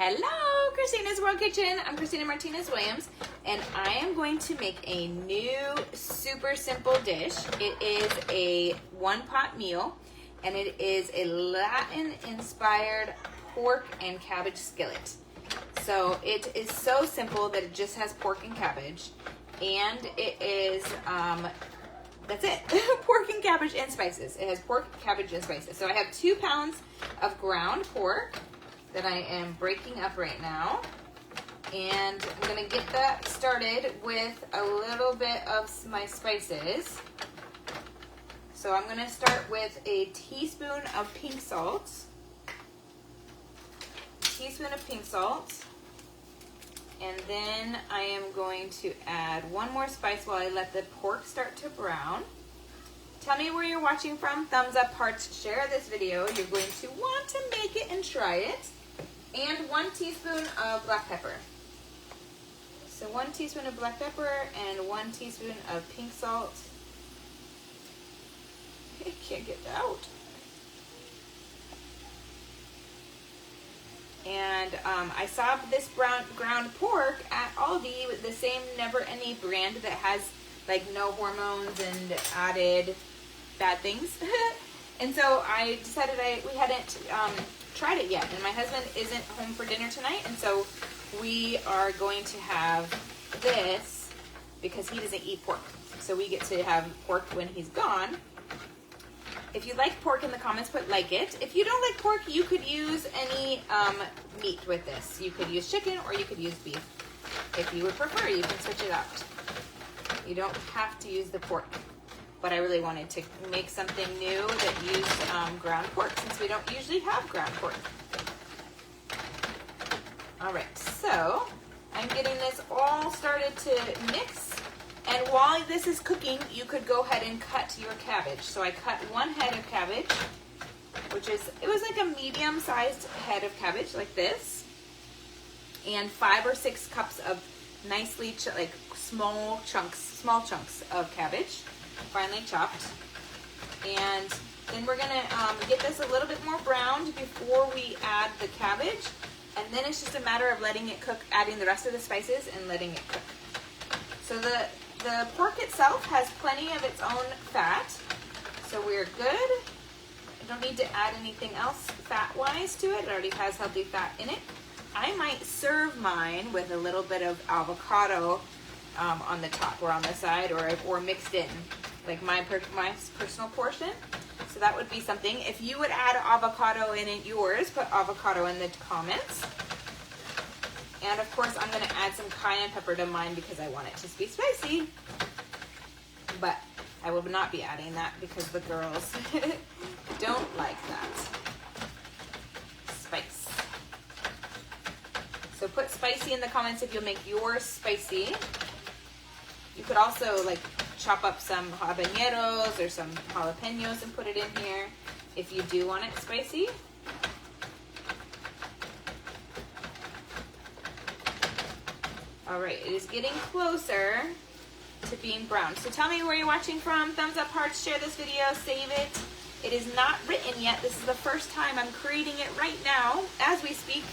Hello, Christina's World Kitchen. I'm Christina Martinez-Williams, and I am going to make a new super simple dish. It is a one-pot meal, and it is a Latin-inspired pork and cabbage skillet. So it is so simple that it just has pork and cabbage, and it is, that's it, pork and cabbage and spices. It has pork, cabbage, and spices. So I have 2 pounds of ground pork that I am breaking up right now. And I'm gonna get that started with a little bit of my spices. So I'm gonna start with a teaspoon of pink salt. And then I am going to add 1 more spice while I let the pork start to brown. Tell me where you're watching from. Thumbs up, hearts, share this video. You're going to want to make it and try it. And 1 teaspoon of black pepper. So 1 teaspoon of black pepper and 1 teaspoon of pink salt. I can't get that out. And I saw this ground pork at Aldi with the same Never Any brand that has like no hormones and added bad things. And so I decided we hadn't tried it yet, and my husband isn't home for dinner tonight, and so we are going to have this because he doesn't eat pork. So we get to have pork when he's gone. If you like pork in the comments, put like it. If you don't like pork, you could use any meat with this. You could use chicken or you could use beef. If you would prefer, you can switch it out. You don't have to use the pork. But I really wanted to make something new that used ground pork, since we don't usually have ground pork. All right, so I'm getting this all started to mix. And while this is cooking, you could go ahead and cut your cabbage. So I cut 1 head of cabbage, it was like a medium-sized head of cabbage like this. And 5 or 6 cups of nicely, small chunks of cabbage, finely chopped. And then we're gonna get this a little bit more browned before we add the cabbage. And then it's just a matter of letting it cook, adding the rest of the spices and letting it cook. So the pork itself has plenty of its own fat, so we're good. I don't need to add anything else fat-wise to it. It already has healthy fat in it. I might serve mine with a little bit of avocado on the top or on the side, or mixed in, like my personal portion. So that would be something. If you would add avocado in it yours, put avocado in the comments. And of course, I'm going to add some cayenne pepper to mine because I want it to be spicy. But I will not be adding that because the girls don't like that spice. So put spicy in the comments if you'll make yours spicy. You could also chop up some habaneros or some jalapenos and put it in here if you do want it spicy. All right, it is getting closer to being brown. So tell me where you're watching from. Thumbs up, hearts, share this video, save it. It is not written yet. This is the first time I'm creating it right now as we speak.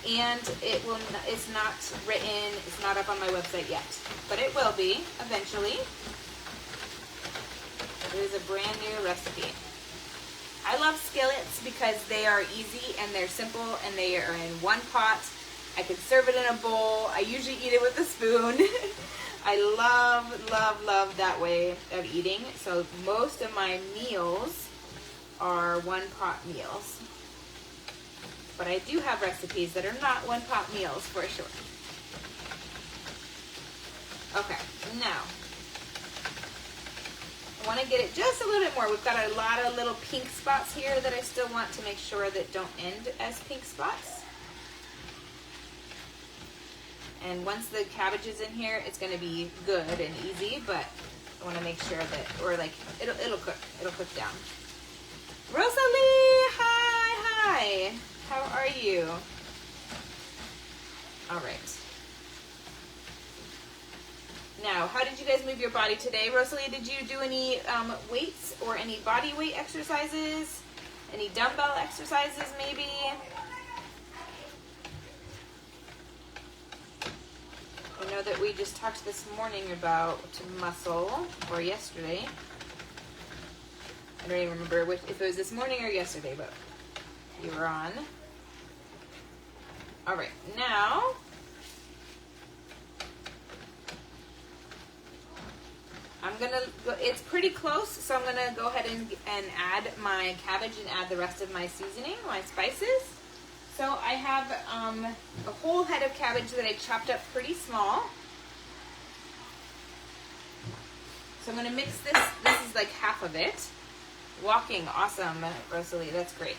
And it's not written, it's not up on my website yet. But it will be eventually. It is a brand new recipe. I love skillets because they are easy and they're simple and they are in 1 pot. I can serve it in a bowl. I usually eat it with a spoon. I love that way of eating. So most of my meals are 1 pot meals. But I do have recipes that are not 1 pot meals for sure. Okay, now I want to get it just a little bit more. We've got a lot of little pink spots here that I still want to make sure that don't end as pink spots. And once the cabbage is in here, it's going to be good and easy, but I want to make sure that, it'll cook. It'll cook down. Rosalie, hi. How are you? All right. Now, how did you guys move your body today? Rosalie, did you do any weights or any body weight exercises? Any dumbbell exercises maybe? that we just talked this morning about mussel, or yesterday. I don't even remember if it was this morning or yesterday, but you were on. All right, now I'm gonna go, it's pretty close, so I'm gonna go ahead and add my cabbage and add the rest of my seasoning, my spices. So I have a whole head of cabbage that I chopped up pretty small. So I'm gonna mix this. This is like half of it. Walking, awesome, Rosalie, that's great.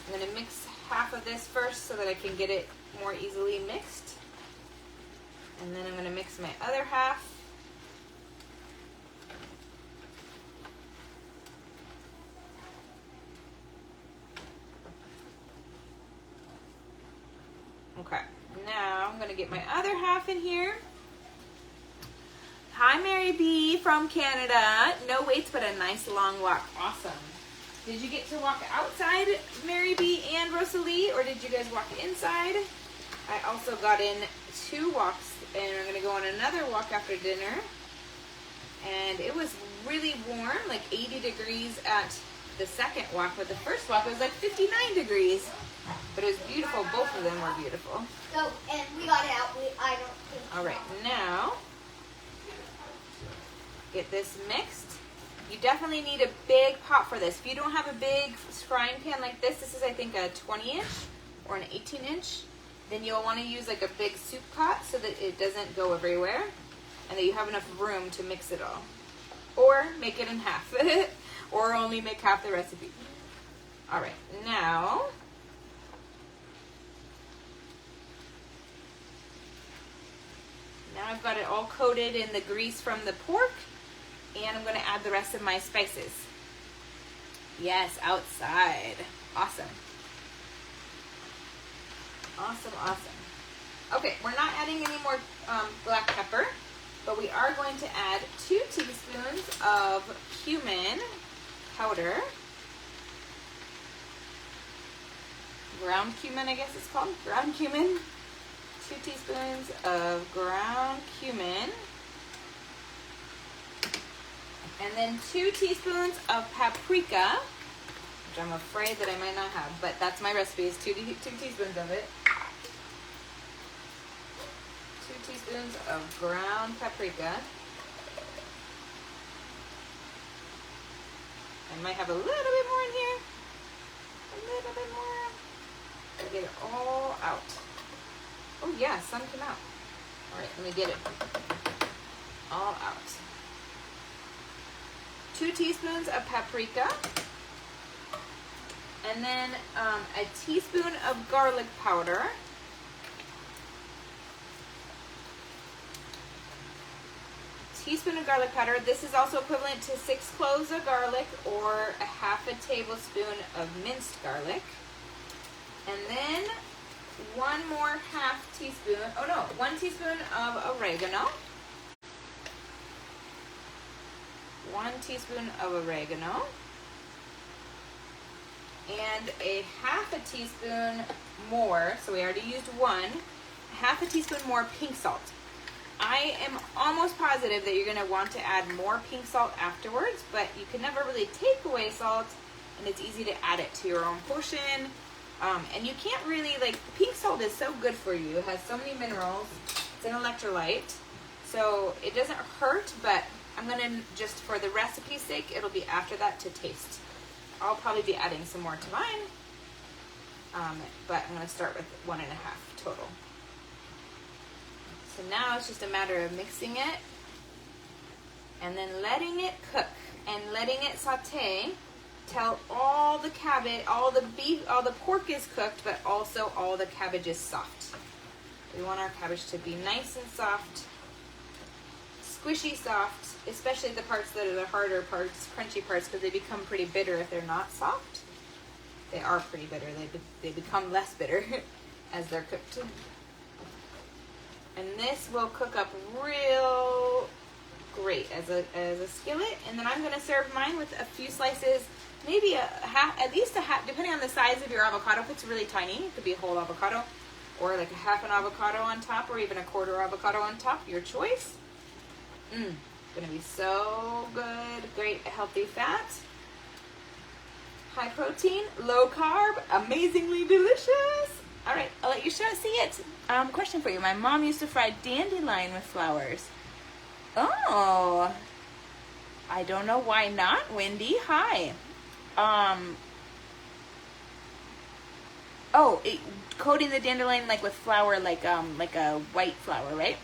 I'm gonna mix half of this first so that I can get it more easily mixed. And then I'm gonna mix my other half. Okay, now I'm gonna get my other half in here. Hi, Mary B from Canada. No waits, but a nice long walk. Awesome. Did you get to walk outside, Mary B and Rosalie, or did you guys walk inside? I also got in 2 walks, and I'm gonna go on another walk after dinner. And it was really warm, like 80 degrees at the second walk, but the first walk was like 59 degrees. But it was beautiful. Both of them were beautiful. So, and we got it out. I don't think. All right, now get this mixed. You definitely need a big pot for this. If you don't have a big frying pan like this is I think a 20-inch or an 18-inch, then you'll want to use like a big soup pot so that it doesn't go everywhere and that you have enough room to mix it all. Or make it in half, or only make half the recipe. All right, now I've got it all coated in the grease from the pork, and I'm going to add the rest of my spices. Yes, outside. Awesome. Awesome, awesome. Okay, we're not adding any more black pepper, but we are going to add 2 teaspoons of cumin powder. Ground cumin, I guess it's called. Ground cumin. 2 teaspoons of ground cumin. And then 2 teaspoons of paprika, which I'm afraid that I might not have, but that's my recipe, is 2 teaspoons of it. 2 teaspoons of ground paprika. I might have a little bit more in here. A little bit more. I'll get it all out. Oh yeah, some came out. All right, let me get it all out. 2 teaspoons of paprika. And then a teaspoon of garlic powder. Teaspoon of garlic powder. This is also equivalent to 6 cloves of garlic or a half a tablespoon of minced garlic. And then 1 more half teaspoon, 1 teaspoon of oregano. 1 teaspoon of oregano. And a half a teaspoon more, so we already used 1, half a teaspoon more pink salt. I am almost positive that you're going to want to add more pink salt afterwards, but you can never really take away salt, and it's easy to add it to your own portion. And you can't really, like, pink salt is so good for you. It has so many minerals. It's an electrolyte. So it doesn't hurt, but I'm going to, just for the recipe's sake, it'll be after that to taste. I'll probably be adding some more to mine. But I'm going to start with 1.5 total. So now it's just a matter of mixing it and then letting it cook and letting it saute till all the cabbage, all the beef, all the pork is cooked, but also all the cabbage is soft. We want our cabbage to be nice and soft, squishy soft, especially the parts that are the harder parts, crunchy parts, because they become pretty bitter if they're not soft. They are pretty bitter. They become less bitter as they're cooked. And this will cook up real great as a skillet. And then I'm going to serve mine with a few slices, maybe a half, at least a half, depending on the size of your avocado. If it's really tiny, it could be a whole avocado. or like a half an avocado on top, or even a quarter avocado on top, your choice. Gonna be so good. Great healthy fat, high protein, low carb, amazingly delicious. All right, I'll let you see it. Question for you. My mom used to fry dandelion with flowers. Oh, I don't know why not, Wendy. Hi. Coating the dandelion like with flour, like a white flour, right?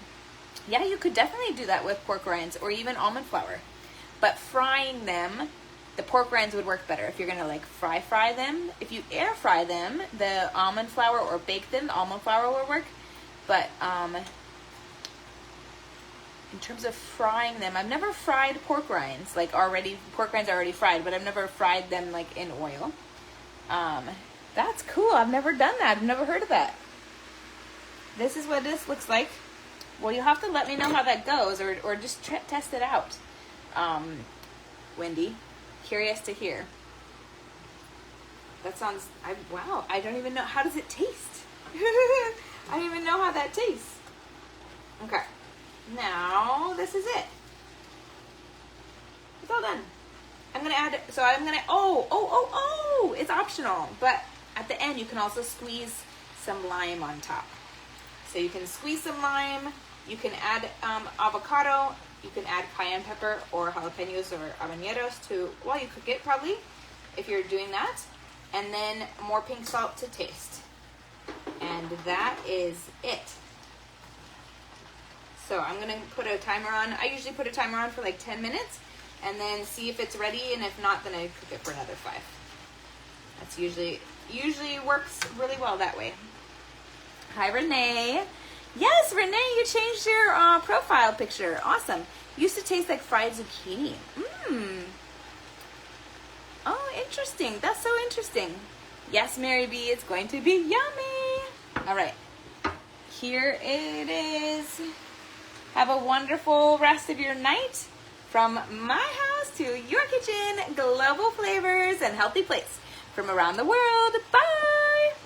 Yeah, you could definitely do that with pork rinds or even almond flour. But frying them, the pork rinds would work better if you're gonna like fry them. If you air fry them, the almond flour, or bake them, the almond flour will work. But in terms of frying them, I've never fried pork rinds pork rinds are already fried, but I've never fried them like in oil. That's cool. I've never done that. I've never heard of that. This is what this looks like. Well, you'll have to let me know how that goes, or just test it out. Wendy, curious to hear. That sounds, wow, I don't even know. How does it taste? I don't even know how that tastes. Okay. Now, this is it. It's all done. I'm going to add, it's optional. But at the end, you can also squeeze some lime on top. So you can squeeze some lime. You can add avocado. You can add cayenne pepper or jalapenos or habaneros while you cook it, probably, if you're doing that. And then more pink salt to taste. And that is it. So I'm going to put a timer on. I usually put a timer on for like 10 minutes and then see if it's ready. And if not, then I cook it for another 5. That's usually works really well that way. Hi, Renee. Yes, Renee, you changed your profile picture. Awesome. Used to taste like fried zucchini. Oh, interesting. That's so interesting. Yes, Mary B, it's going to be yummy. All right. Here it is. Have a wonderful rest of your night. From my house to your kitchen, global flavors and healthy plates from around the world. Bye.